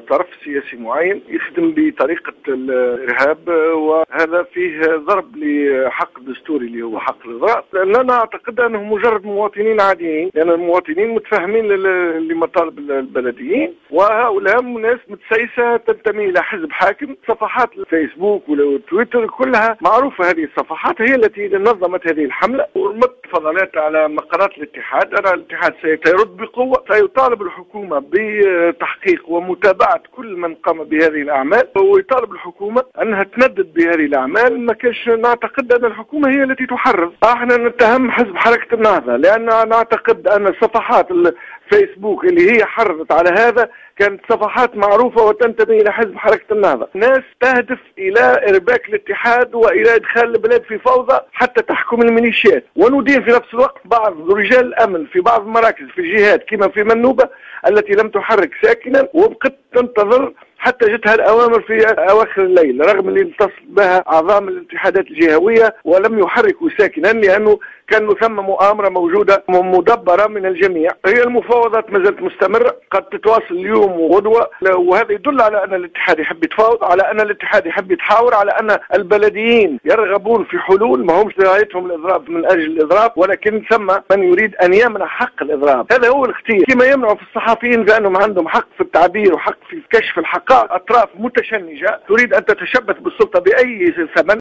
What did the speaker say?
طرف سياسي معين يخدم بطريقة الإرهاب، وهذا فيه ضرب لحق دستوري اللي هو حق الإضراب. أنا أعتقد أنهم مجرد مواطنين عاديين، لأن المواطنين متفاهمين لمطالب البلديين، وهؤلاء ناس متسيسة تنتمي إلى حزب حاكم. صفحات الفيسبوك والتويتر كلها معروفة، هذه الصفحات هي التي نظمت هذه الحملة ورمت فضلات على مقرات الاتحاد. أنا الاتحاد سيرد بقوة، سيطالب الحكومة بتحقيق ومتابعة كل من قام بهذه الأعمال، ويطالب الحكومة أنها تندد بهذه الأعمال. ما كاش نعتقد أن الحكومة هي التي تحرض. احنا نتهم حزب حركة النهضة، لأن نعتقد أن صفحات الفيسبوك اللي هي حرضت على هذا كانت صفحات معروفة وتنتمي إلى حزب حركة النهضة، ناس تهدف إلى إرباك الاتحاد وإلى إدخال البلاد في فوضى حتى تحكم الميليشيات. وندين في نفس الوقت بعض رجال الأمن في بعض المراكز في الجهات كما في منوبة التي لم تحرك ساكنا، وبقت تنتظر حتى جتها الأوامر في أواخر الليل، رغم اللي اتصل بها أعضاء من الاتحادات الجهوية ولم يحركوا ساكنا، لأنه كان ثم مؤامرة موجودة مدبرة من الجميع. هي المفاوضات ما زالت مستمرة، قد تتواصل اليوم وغدوة، وهذا يدل على أن الاتحاد يحب يتفاوض، على أن الاتحاد يحب يتحاور، على أن البلديين يرغبون في حلول. ما همش غايتهم الإضراب من أجل الإضراب، ولكن ثم من يريد أن يمنع حق الإضراب. هذا هو الاختيار، كما يمنعوا في الصحفيين بأنهم عندهم حق في التعبير وحق في كشف الحقائق. أطراف متشنجة تريد أن تتشبث بالسلطة بأي ثمن.